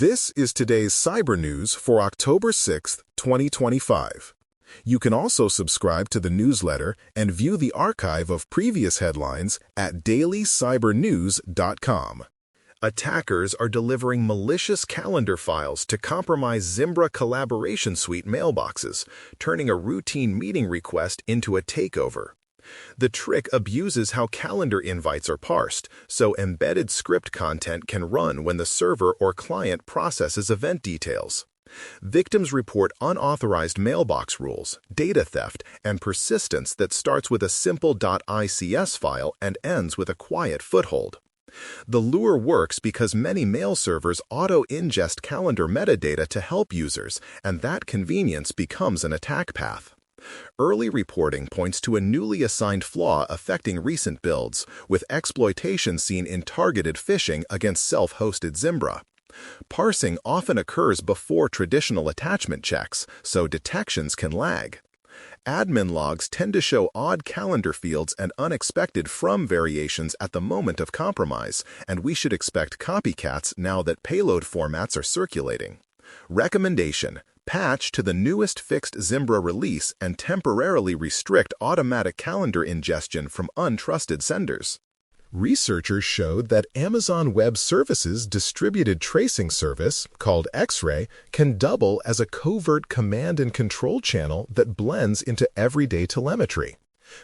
This is today's cyber news for October 6, 2025. You can also subscribe to the newsletter and view the archive of previous headlines at dailycybernews.com. Attackers are delivering malicious calendar files to compromise Zimbra Collaboration Suite mailboxes, turning a routine meeting request into a takeover. The trick abuses how calendar invites are parsed, so embedded script content can run when the server or client processes event details. Victims report unauthorized mailbox rules, data theft, and persistence that starts with a simple .ics file and ends with a quiet foothold. The lure works because many mail servers auto-ingest calendar metadata to help users, and that convenience becomes an attack path. Early reporting points to a newly assigned flaw affecting recent builds, with exploitation seen in targeted phishing against self-hosted Zimbra. Parsing often occurs before traditional attachment checks, so detections can lag. Admin logs tend to show odd calendar fields and unexpected from variations at the moment of compromise, and we should expect copycats now that payload formats are circulating. Recommendation: patch to the newest fixed Zimbra release and temporarily restrict automatic calendar ingestion from untrusted senders. Researchers showed that Amazon Web Services' distributed tracing service, called X-Ray, can double as a covert command and control channel that blends into everyday telemetry.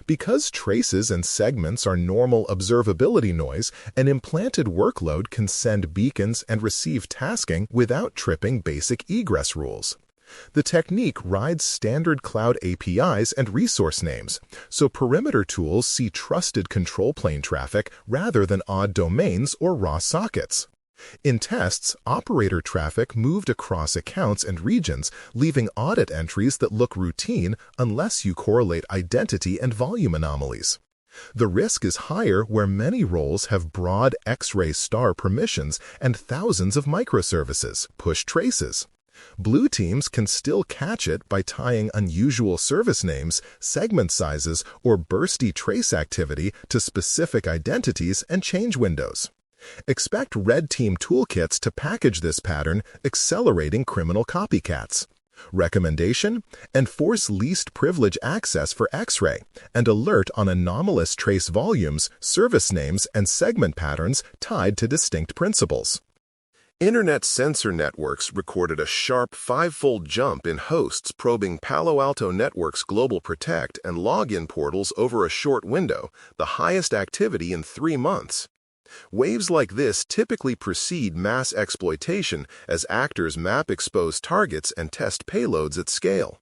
Because traces and segments are normal observability noise, an implanted workload can send beacons and receive tasking without tripping basic egress rules. The technique rides standard cloud APIs and resource names, so perimeter tools see trusted control plane traffic rather than odd domains or raw sockets. In tests, operator traffic moved across accounts and regions, leaving audit entries that look routine unless you correlate identity and volume anomalies. The risk is higher where many roles have broad X-ray star permissions and thousands of microservices, push traces. Blue teams can still catch it by tying unusual service names, segment sizes, or bursty trace activity to specific identities and change windows. Expect red team toolkits to package this pattern, accelerating criminal copycats. Recommendation: enforce least privilege access for X-ray and alert on anomalous trace volumes, service names, and segment patterns tied to distinct principals. Internet sensor networks recorded a sharp five-fold jump in hosts probing Palo Alto Networks' Global Protect and login portals over a short window, the highest activity in 3 months. Waves like this typically precede mass exploitation as actors map exposed targets and test payloads at scale.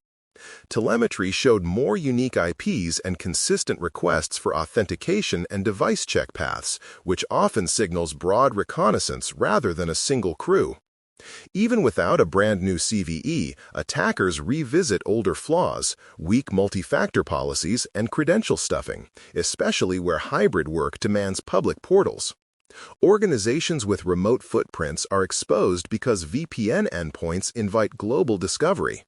Telemetry showed more unique IPs and consistent requests for authentication and device check paths, which often signals broad reconnaissance rather than a single crew. Even without a brand new CVE, attackers revisit older flaws, weak multi-factor policies, and credential stuffing, especially where hybrid work demands public portals. Organizations with remote footprints are exposed because VPN endpoints invite global discovery.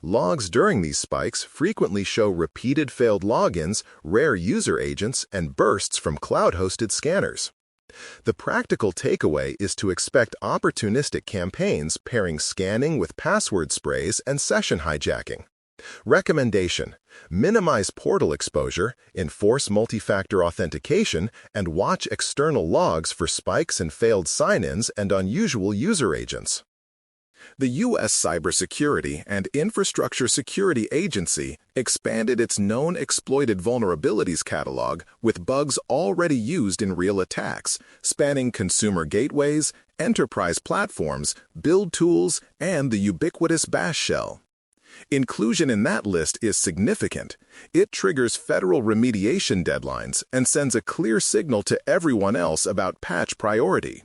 Logs during these spikes frequently show repeated failed logins, rare user agents, and bursts from cloud-hosted scanners. The practical takeaway is to expect opportunistic campaigns pairing scanning with password sprays and session hijacking. Recommendation: minimize portal exposure, enforce multi-factor authentication, and watch external logs for spikes and failed sign-ins and unusual user agents. The U.S. Cybersecurity and Infrastructure Security Agency expanded its known exploited vulnerabilities catalog with bugs already used in real attacks, spanning consumer gateways, enterprise platforms, build tools, and the ubiquitous bash shell. Inclusion in that list is significant. It triggers federal remediation deadlines and sends a clear signal to everyone else about patch priority.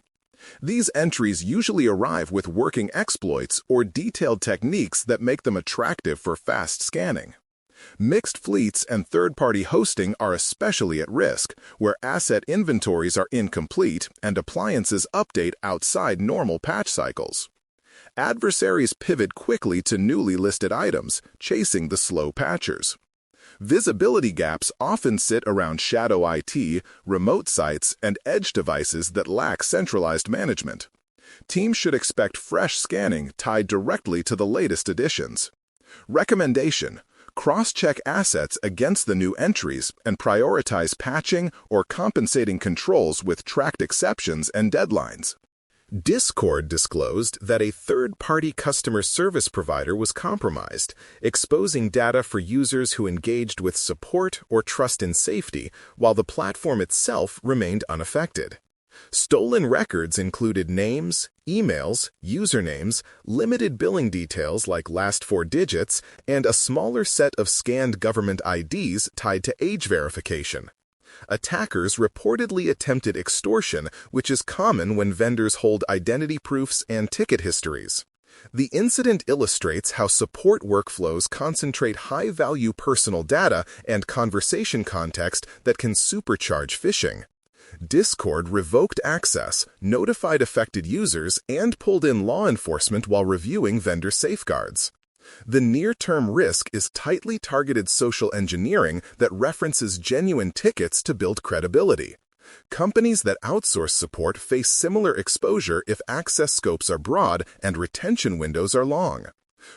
These entries usually arrive with working exploits or detailed techniques that make them attractive for fast scanning. Mixed fleets and third-party hosting are especially at risk, where asset inventories are incomplete and appliances update outside normal patch cycles. Adversaries pivot quickly to newly listed items, chasing the slow patchers. Visibility gaps often sit around shadow IT, remote sites, and edge devices that lack centralized management. Teams should expect fresh scanning tied directly to the latest additions. Recommendation: cross-check assets against the new entries and prioritize patching or compensating controls with tracked exceptions and deadlines. Discord disclosed that a third-party customer service provider was compromised, exposing data for users who engaged with support or trust in safety, while the platform itself remained unaffected. Stolen records included names, emails, usernames, limited billing details like last 4 digits, and a smaller set of scanned government IDs tied to age verification. Attackers reportedly attempted extortion, which is common when vendors hold identity proofs and ticket histories. The incident illustrates how support workflows concentrate high-value personal data and conversation context that can supercharge phishing. Discord revoked access, notified affected users, and pulled in law enforcement while reviewing vendor safeguards. The near-term risk is tightly targeted social engineering that references genuine tickets to build credibility. Companies that outsource support face similar exposure if access scopes are broad and retention windows are long.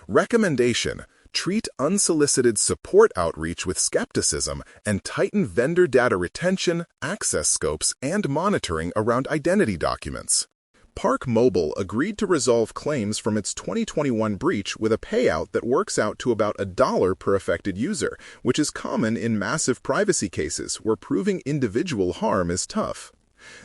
Recommendation: treat unsolicited support outreach with skepticism and tighten vendor data retention, access scopes, and monitoring around identity documents. Park Mobile agreed to resolve claims from its 2021 breach with a payout that works out to about $1 per affected user, which is common in massive privacy cases where proving individual harm is tough.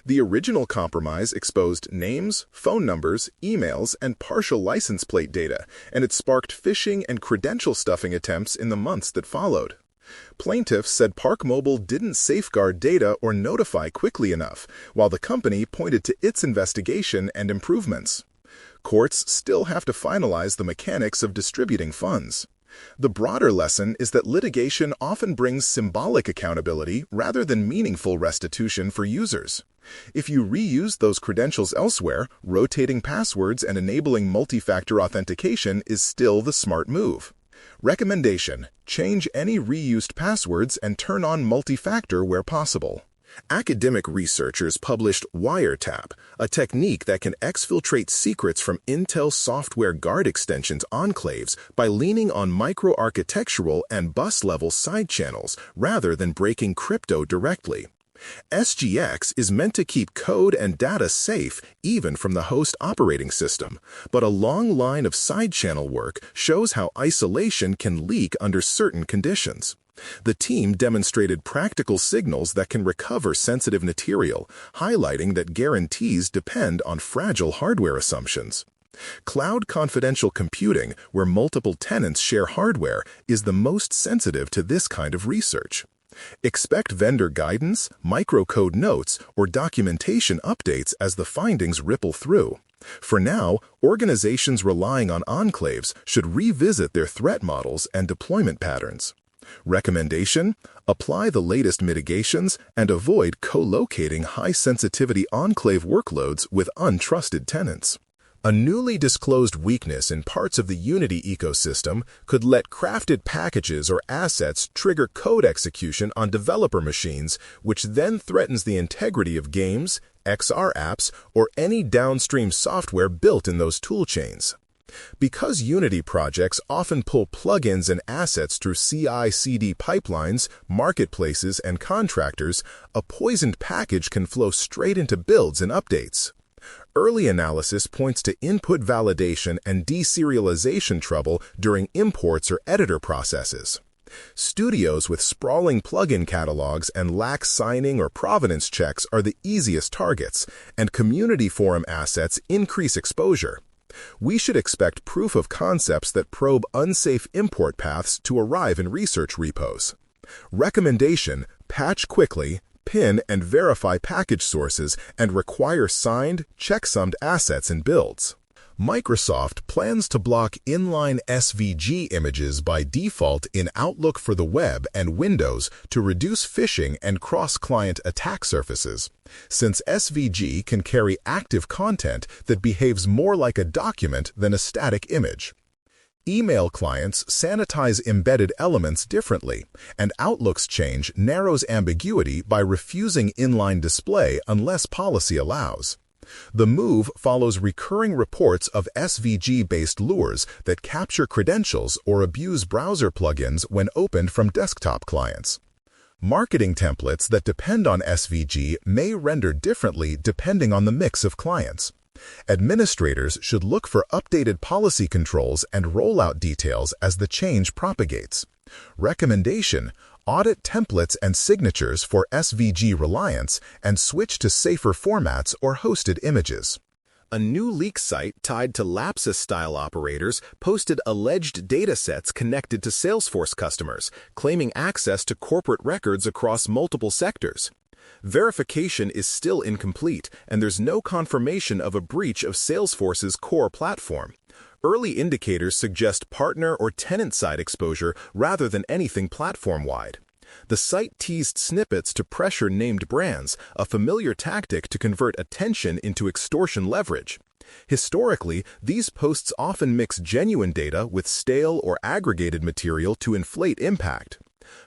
The original compromise exposed names, phone numbers, emails, and partial license plate data, and it sparked phishing and credential stuffing attempts in the months that followed. Plaintiffs said Park Mobile didn't safeguard data or notify quickly enough, while the company pointed to its investigation and improvements. Courts still have to finalize the mechanics of distributing funds. The broader lesson is that litigation often brings symbolic accountability rather than meaningful restitution for users. If you reuse those credentials elsewhere, rotating passwords and enabling multi-factor authentication is still the smart move. Recommendation: change any reused passwords and turn on multi-factor where possible. Academic researchers published Wiretap, a technique that can exfiltrate secrets from Intel software guard extensions enclaves by leaning on microarchitectural and bus-level side channels rather than breaking crypto directly. SGX is meant to keep code and data safe even from the host operating system, but a long line of side-channel work shows how isolation can leak under certain conditions. The team demonstrated practical signals that can recover sensitive material, highlighting that guarantees depend on fragile hardware assumptions. Cloud confidential computing, where multiple tenants share hardware, is the most sensitive to this kind of research. Expect vendor guidance, microcode notes, or documentation updates as the findings ripple through. For now, organizations relying on enclaves should revisit their threat models and deployment patterns. Recommendation: apply the latest mitigations and avoid co-locating high-sensitivity enclave workloads with untrusted tenants. A newly disclosed weakness in parts of the Unity ecosystem could let crafted packages or assets trigger code execution on developer machines, which then threatens the integrity of games, XR apps, or any downstream software built in those toolchains. Because Unity projects often pull plugins and assets through CI/CD pipelines, marketplaces, and contractors, a poisoned package can flow straight into builds and updates. Early analysis points to input validation and deserialization trouble during imports or editor processes. Studios with sprawling plugin catalogs and lax signing or provenance checks are the easiest targets, and community forum assets increase exposure. We should expect proof of concepts that probe unsafe import paths to arrive in research repos. Recommendation: patch quickly, pin and verify package sources, and require signed, checksummed assets in builds. Microsoft plans to block inline SVG images by default in Outlook for the web and Windows to reduce phishing and cross-client attack surfaces, since SVG can carry active content that behaves more like a document than a static image. Email clients sanitize embedded elements differently, and Outlook's change narrows ambiguity by refusing inline display unless policy allows. The move follows recurring reports of SVG-based lures that capture credentials or abuse browser plugins when opened from desktop clients. Marketing templates that depend on SVG may render differently depending on the mix of clients. Administrators should look for updated policy controls and rollout details as the change propagates. Recommendation: audit templates and signatures for SVG reliance and switch to safer formats or hosted images. A new leak site tied to Lapsus-style operators posted alleged datasets connected to Salesforce customers, claiming access to corporate records across multiple sectors. Verification is still incomplete, and there's no confirmation of a breach of Salesforce's core platform. Early indicators suggest partner or tenant-side exposure rather than anything platform-wide. The site teased snippets to pressure named brands, a familiar tactic to convert attention into extortion leverage. Historically, these posts often mix genuine data with stale or aggregated material to inflate impact.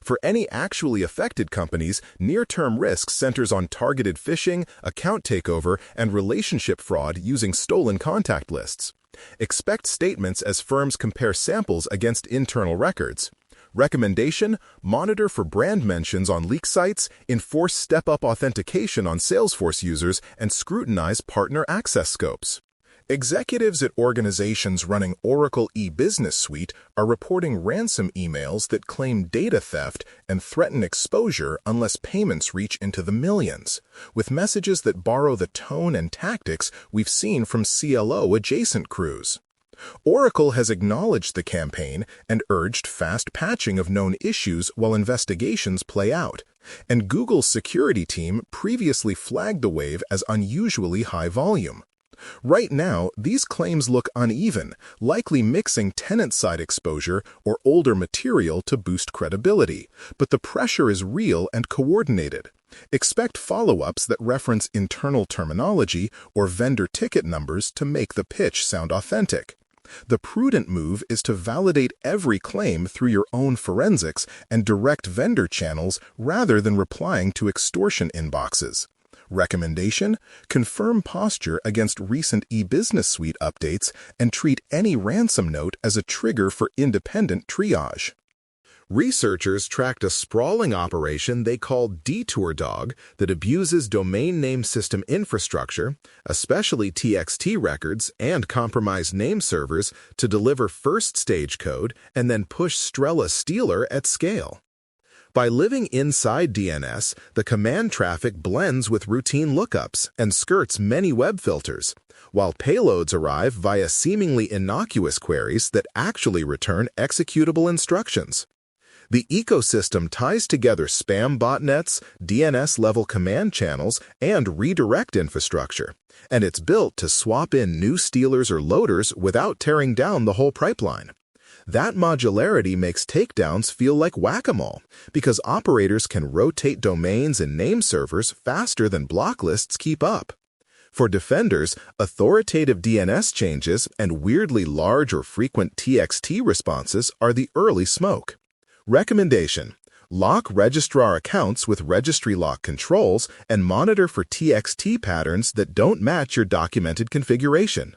For any actually affected companies, near-term risk centers on targeted phishing, account takeover, and relationship fraud using stolen contact lists. Expect statements as firms compare samples against internal records. Recommendation: monitor for brand mentions on leak sites, enforce step-up authentication on Salesforce users, and scrutinize partner access scopes. Executives at organizations running Oracle e-Business Suite are reporting ransom emails that claim data theft and threaten exposure unless payments reach into the millions, with messages that borrow the tone and tactics we've seen from CLO-adjacent crews. Oracle has acknowledged the campaign and urged fast patching of known issues while investigations play out, and Google's security team previously flagged the wave as unusually high volume. Right now, these claims look uneven, likely mixing tenant-side exposure or older material to boost credibility, but the pressure is real and coordinated. Expect follow-ups that reference internal terminology or vendor ticket numbers to make the pitch sound authentic. The prudent move is to validate every claim through your own forensics and direct vendor channels rather than replying to extortion inboxes. Recommendation: confirm posture against recent e-Business Suite updates and treat any ransom note as a trigger for independent triage. Researchers tracked a sprawling operation they called Detour Dog that abuses domain name system infrastructure, especially TXT records and compromised name servers, to deliver first-stage code and then push Strela Stealer at scale. By living inside DNS, the command traffic blends with routine lookups and skirts many web filters, while payloads arrive via seemingly innocuous queries that actually return executable instructions. The ecosystem ties together spam botnets, DNS-level command channels, and redirect infrastructure, and it's built to swap in new stealers or loaders without tearing down the whole pipeline. That modularity makes takedowns feel like whack-a-mole, because operators can rotate domains and name servers faster than block lists keep up. For defenders, authoritative DNS changes and weirdly large or frequent TXT responses are the early smoke. Recommendation: lock registrar accounts with registry lock controls and monitor for TXT patterns that don't match your documented configuration.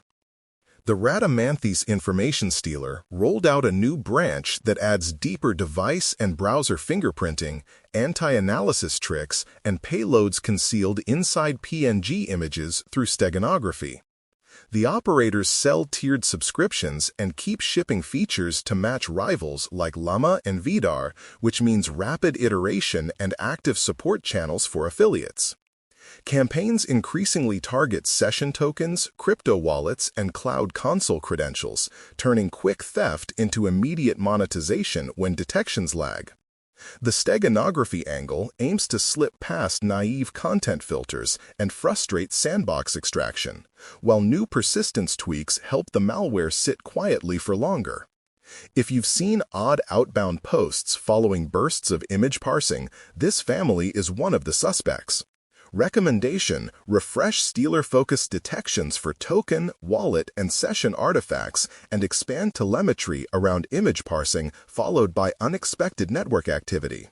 The Rhadamanthys information stealer rolled out a new branch that adds deeper device and browser fingerprinting, anti-analysis tricks, and payloads concealed inside PNG images through steganography. The operators sell tiered subscriptions and keep shipping features to match rivals like Llama and Vidar, which means rapid iteration and active support channels for affiliates. Campaigns increasingly target session tokens, crypto wallets, and cloud console credentials, turning quick theft into immediate monetization when detections lag. The steganography angle aims to slip past naive content filters and frustrate sandbox extraction, while new persistence tweaks help the malware sit quietly for longer. If you've seen odd outbound posts following bursts of image parsing, this family is one of the suspects. Recommendation: refresh stealer-focused detections for token, wallet, and session artifacts and expand telemetry around image parsing followed by unexpected network activity.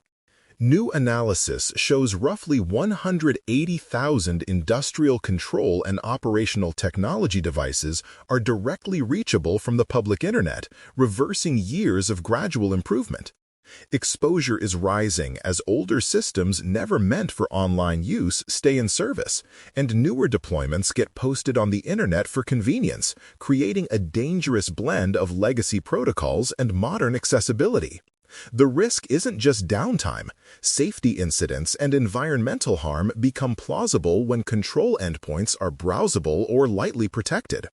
New analysis shows roughly 180,000 industrial control and operational technology devices are directly reachable from the public internet, reversing years of gradual improvement. Exposure is rising as older systems never meant for online use stay in service, and newer deployments get posted on the internet for convenience, creating a dangerous blend of legacy protocols and modern accessibility. The risk isn't just downtime. Safety incidents and environmental harm become plausible when control endpoints are browsable or lightly protected.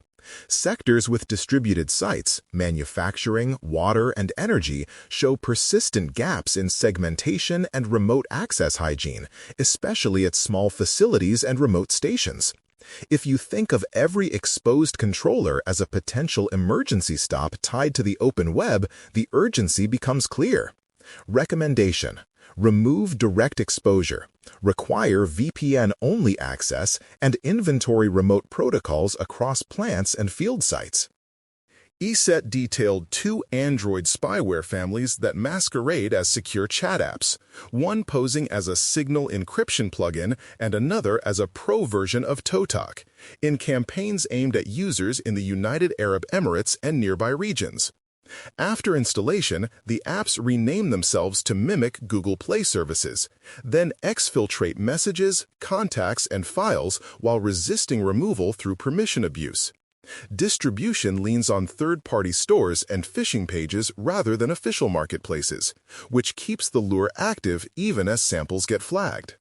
Sectors with distributed sites, manufacturing, water, and energy show persistent gaps in segmentation and remote access hygiene, especially at small facilities and remote stations. If you think of every exposed controller as a potential emergency stop tied to the open web, the urgency becomes clear. Recommendation: remove direct exposure, require VPN-only access, and inventory remote protocols across plants and field sites. ESET detailed two Android spyware families that masquerade as secure chat apps, one posing as a Signal encryption plugin and another as a pro version of ToeTalk, in campaigns aimed at users in the United Arab Emirates and nearby regions. After installation, the apps rename themselves to mimic Google Play services, then exfiltrate messages, contacts, and files while resisting removal through permission abuse. Distribution leans on third-party stores and phishing pages rather than official marketplaces, which keeps the lure active even as samples get flagged.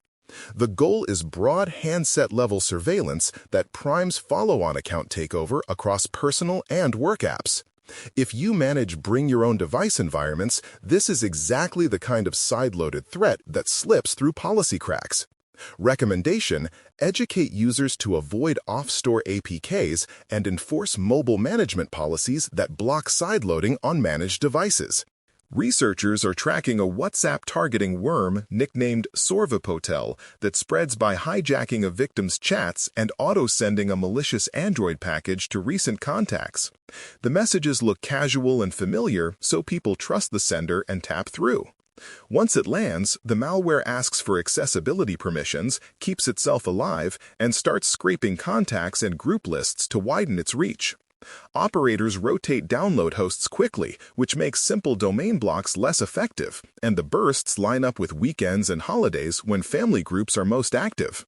The goal is broad handset-level surveillance that primes follow-on account takeover across personal and work apps. If you manage bring-your-own-device environments, this is exactly the kind of side-loaded threat that slips through policy cracks. Recommendation: educate users to avoid off-store APKs and enforce mobile management policies that block sideloading on managed devices. Researchers are tracking a WhatsApp targeting worm nicknamed Sorvapotel that spreads by hijacking a victim's chats and auto-sending a malicious Android package to recent contacts. The messages look casual and familiar, so people trust the sender and tap through. Once it lands, the malware asks for accessibility permissions, keeps itself alive, and starts scraping contacts and group lists to widen its reach. Operators rotate download hosts quickly, which makes simple domain blocks less effective, and the bursts line up with weekends and holidays when family groups are most active.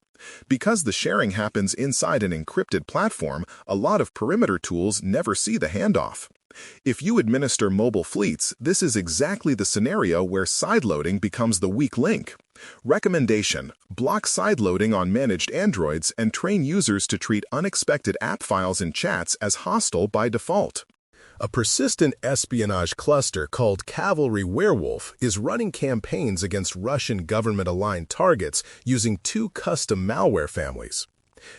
Because the sharing happens inside an encrypted platform, a lot of perimeter tools never see the handoff. If you administer mobile fleets, this is exactly the scenario where sideloading becomes the weak link. Recommendation: block sideloading on managed Androids and train users to treat unexpected app files and chats as hostile by default. A persistent espionage cluster called Cavalry Werewolf is running campaigns against Russian government-aligned targets using two custom malware families.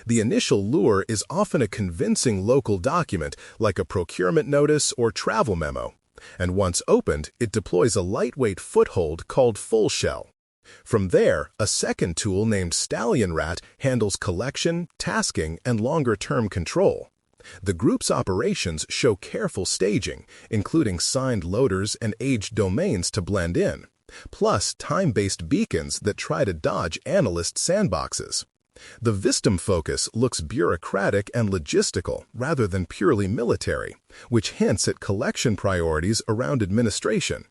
The initial lure is often a convincing local document like a procurement notice or travel memo, and once opened, it deploys a lightweight foothold called Full Shell. From there, a second tool named Stallion Rat handles collection, tasking, and longer-term control. The group's operations show careful staging, including signed loaders and aged domains to blend in, plus time-based beacons that try to dodge analyst sandboxes. The Vistum focus looks bureaucratic and logistical rather than purely military, which hints at collection priorities around administration.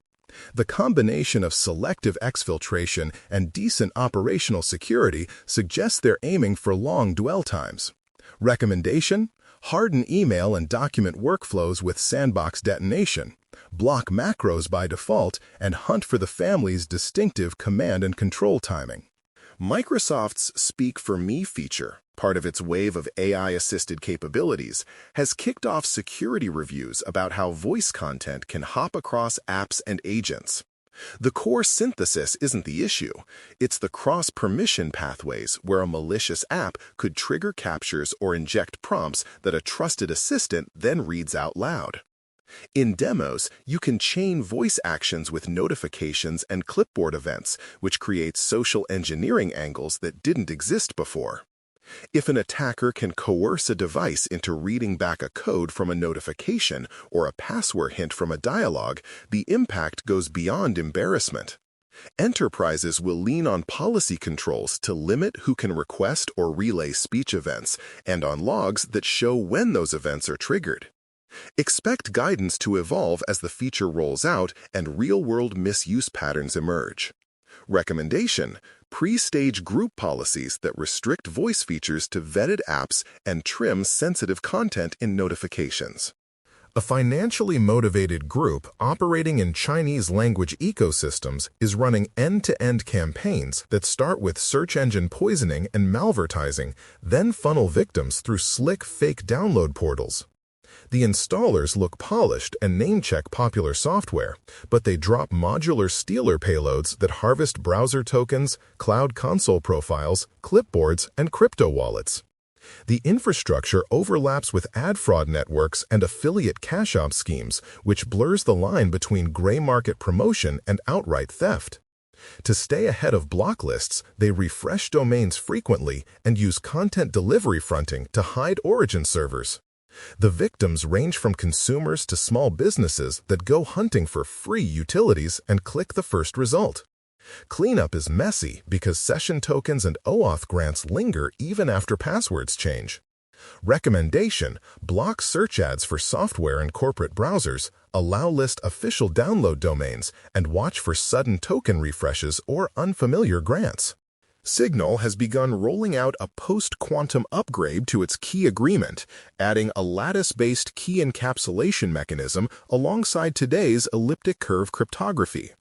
The combination of selective exfiltration and decent operational security suggests they're aiming for long dwell times. Recommendation: harden email and document workflows with sandbox detonation, block macros by default, and hunt for the family's distinctive command and control timing. Microsoft's Speak for Me feature, part of its wave of AI-assisted capabilities, has kicked off security reviews about how voice content can hop across apps and agents. The core synthesis isn't the issue. It's the cross-permission pathways where a malicious app could trigger captures or inject prompts that a trusted assistant then reads out loud. In demos, you can chain voice actions with notifications and clipboard events, which creates social engineering angles that didn't exist before. If an attacker can coerce a device into reading back a code from a notification or a password hint from a dialogue, the impact goes beyond embarrassment. Enterprises will lean on policy controls to limit who can request or relay speech events and on logs that show when those events are triggered. Expect guidance to evolve as the feature rolls out and real-world misuse patterns emerge. Recommendation: pre-stage group policies that restrict voice features to vetted apps and trim sensitive content in notifications. A financially motivated group operating in Chinese language ecosystems is running end-to-end campaigns that start with search engine poisoning and malvertising, then funnel victims through slick fake download portals. The installers look polished and name-check popular software, but they drop modular stealer payloads that harvest browser tokens, cloud console profiles, clipboards, and crypto wallets. The infrastructure overlaps with ad fraud networks and affiliate cash-out schemes, which blurs the line between gray market promotion and outright theft. To stay ahead of block lists, they refresh domains frequently and use content delivery fronting to hide origin servers. The victims range from consumers to small businesses that go hunting for free utilities and click the first result. Cleanup is messy because session tokens and OAuth grants linger even after passwords change. Recommendation: block search ads for software and corporate browsers, allow list official download domains, and watch for sudden token refreshes or unfamiliar grants. Signal has begun rolling out a post-quantum upgrade to its key agreement, adding a lattice-based key encapsulation mechanism alongside today's elliptic curve cryptography.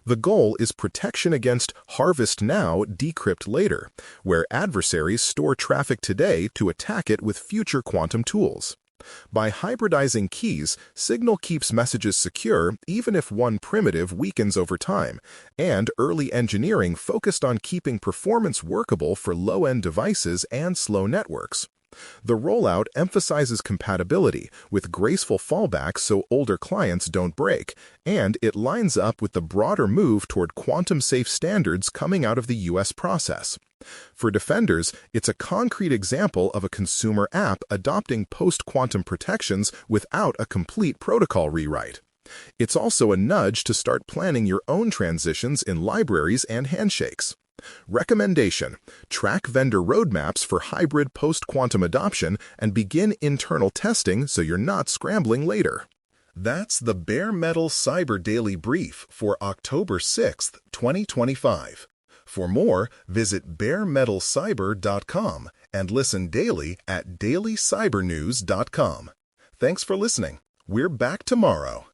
The goal is protection against harvest now, decrypt later, where adversaries store traffic today to attack it with future quantum tools. By hybridizing keys, Signal keeps messages secure even if one primitive weakens over time, and early engineering focused on keeping performance workable for low-end devices and slow networks. The rollout emphasizes compatibility with graceful fallbacks so older clients don't break, and it lines up with the broader move toward quantum-safe standards coming out of the U.S. process. For defenders, it's a concrete example of a consumer app adopting post-quantum protections without a complete protocol rewrite. It's also a nudge to start planning your own transitions in libraries and handshakes. Recommendation: track vendor roadmaps for hybrid post-quantum adoption and begin internal testing so you're not scrambling later. That's the Bare Metal Cyber Daily Brief for October 6, 2025. For more, visit baremetalcyber.com and listen daily at dailycybernews.com. Thanks for listening. We're back tomorrow.